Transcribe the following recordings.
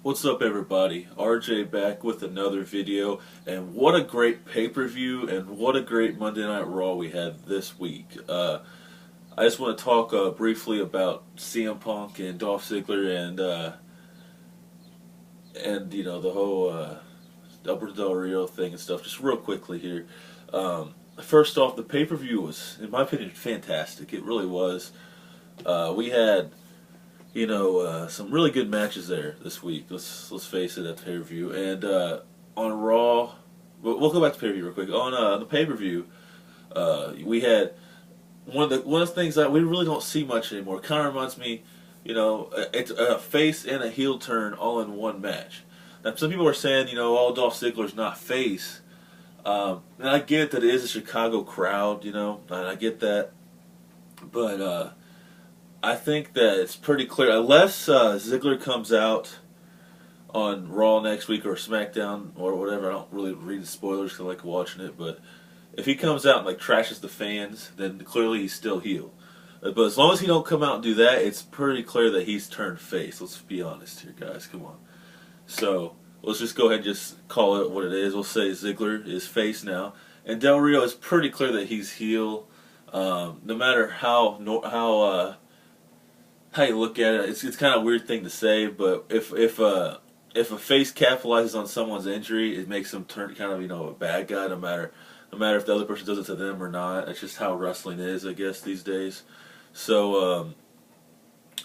What's up, everybody? RJ back with another video, and what a great pay-per-view and what a great Monday Night Raw we had this week. I just want to talk briefly about CM Punk and Dolph Ziggler and the whole Alberto Del Rio thing and stuff, just real quickly here. First off, the pay-per-view was, in my opinion, fantastic. It really was. We had some really good matches there this week. Let's face it, at the pay-per-view. And on Raw, we'll go back to pay-per-view real quick. On the pay-per-view, we had one of the things that we really don't see much anymore. It kind of reminds me, it's a face and a heel turn all in one match. Now, some people are saying, Dolph Ziggler's not face. And I get that it is a Chicago crowd, and I get that. But I think that it's pretty clear, unless Ziggler comes out on Raw next week or SmackDown or whatever. I don't really read the spoilers because I like watching it, but if he comes out and trashes the fans, then clearly he's still heel. But as long as he don't come out and do that, it's pretty clear that he's turned face. Let's be honest here, guys. Come on. So let's just go ahead and just call it what it is. We'll say Ziggler is face now, and Del Rio is pretty clear that he's heel. No matter how you look at it, it's kind of a weird thing to say, but if a face capitalizes on someone's injury, it makes them turn kind of a bad guy, no matter if the other person does it to them or not. That's just how wrestling is, I guess, these days. So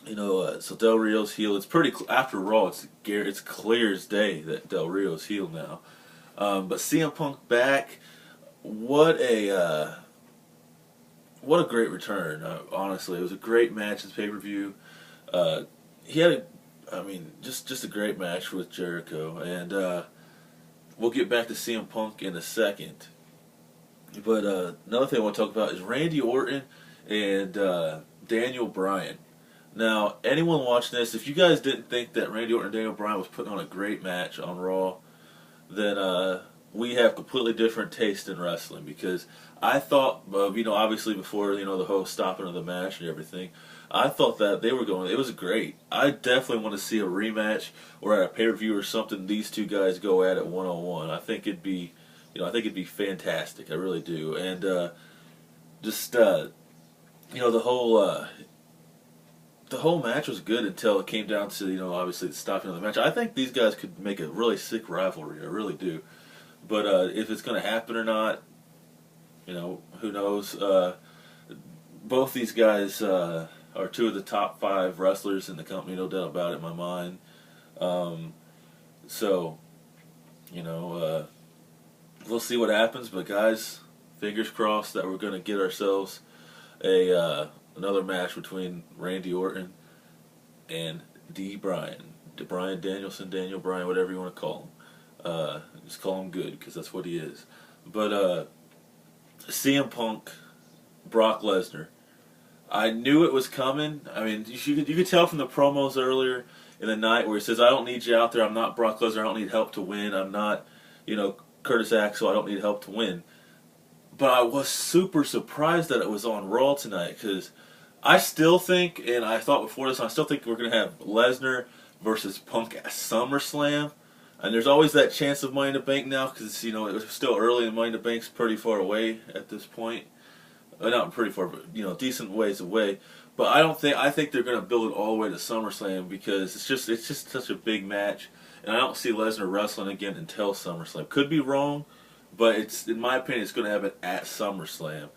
so Del Rio's heel. It's pretty after Raw. It's clear as day that Del Rio's heel now. But CM Punk back. What a great return. Honestly, it was a great match. This pay-per-view. He had just a great match with Jericho, and we'll get back to CM Punk in a second. But another thing I want to talk about is Randy Orton and Daniel Bryan. Now, anyone watching this, if you guys didn't think that Randy Orton and Daniel Bryan was putting on a great match on Raw, then we have completely different taste in wrestling, because I thought, obviously before, the whole stopping of the match and everything, I thought that it was great. I definitely want to see a rematch or at a pay-per-view or something, these two guys go at it one-on-one. I think it'd be fantastic. I really do. And the whole match was good until it came down to, obviously the stopping of the match. I think these guys could make a really sick rivalry. I really do. But if it's going to happen or not, who knows? Both these guys are two of the top 5 wrestlers in the company, no doubt about it in my mind. We'll see what happens. But guys, fingers crossed that we're going to get ourselves another match between Randy Orton and Bryan Danielson, Daniel Bryan, whatever you want to call him. Just call him good, because that's what he is. But CM Punk, Brock Lesnar. I knew it was coming. I mean, you could tell from the promos earlier in the night where he says, "I don't need you out there. I'm not Brock Lesnar. I don't need help to win. I'm not, Curtis Axel. I don't need help to win." But I was super surprised that it was on Raw tonight, because I still think, and I thought before this, I still think we're going to have Lesnar versus Punk at SummerSlam. And there's always that chance of Money in the Bank now, because it was still early, and Money in the Bank's pretty far away at this point. Not pretty far, but decent ways away. But I think they're going to build it all the way to SummerSlam, because it's just such a big match, and I don't see Lesnar wrestling again until SummerSlam. Could be wrong, but in my opinion, it's going to happen at SummerSlam.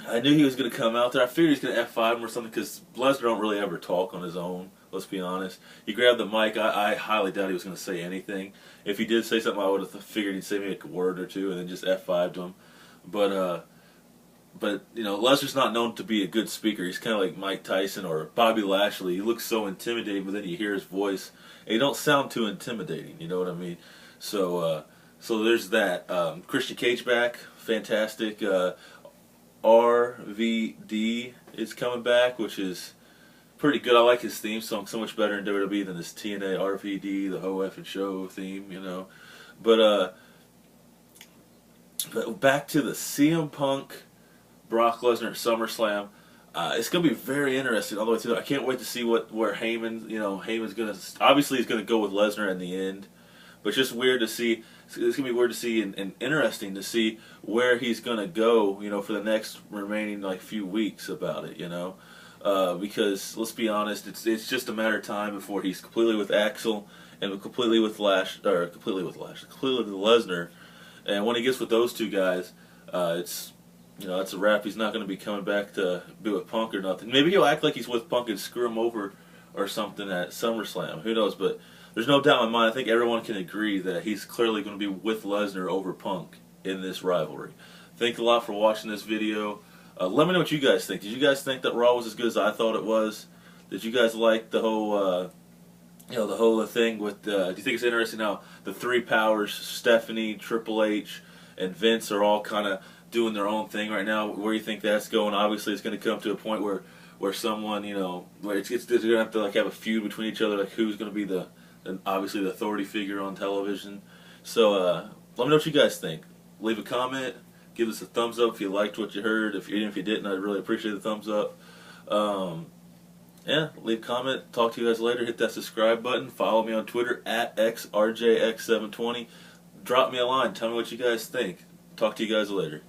I knew he was going to come out there. I figured he's going to F5 him or something, because Lesnar don't really ever talk on his own. Let's be honest. He grabbed the mic. I highly doubt he was going to say anything. If he did say something, I would have figured he'd say maybe a word or two and then just F5'd him. But Lesnar's not known to be a good speaker. He's kind of like Mike Tyson or Bobby Lashley. He looks so intimidating, but then you hear his voice, and he don't sound too intimidating. You know what I mean? So there's that. Christian Cage back, fantastic. RVD is coming back, which is pretty good. I like his theme song so much better in WWE than this TNA RVD, the Ho Effin' Show theme, But back to the CM Punk, Brock Lesnar at SummerSlam. It's going to be very interesting all the way through. I can't wait to see where Heyman, Heyman's going to, obviously he's going to go with Lesnar in the end, but it's just weird to see. It's going to be weird to see and interesting to see where he's going to go, for the next remaining like few weeks about it, because let's be honest, it's just a matter of time before he's completely with Axel and completely with completely with Lesnar, and when he gets with those two guys, it's. That's a wrap. He's not going to be coming back to be with Punk or nothing. Maybe he'll act like he's with Punk and screw him over or something at SummerSlam. Who knows? But there's no doubt in my mind. I think everyone can agree that he's clearly going to be with Lesnar over Punk in this rivalry. Thank you a lot for watching this video. Let me know what you guys think. Did you guys think that Raw was as good as I thought it was? Did you guys like the whole, the whole thing with? Do you think it's interesting how the three powers, Stephanie, Triple H, and Vince, are all kind of doing their own thing right now? Where do you think that's going? Obviously, it's going to come to a point where someone, where they're going to have to have a feud between each other, like who's going to be obviously the authority figure on television. So let me know what you guys think. Leave a comment. Give us a thumbs up if you liked what you heard. Even if you didn't, I'd really appreciate the thumbs up. Yeah, leave a comment. Talk to you guys later. Hit that subscribe button. Follow me on Twitter at XRJX720. Drop me a line. Tell me what you guys think. Talk to you guys later.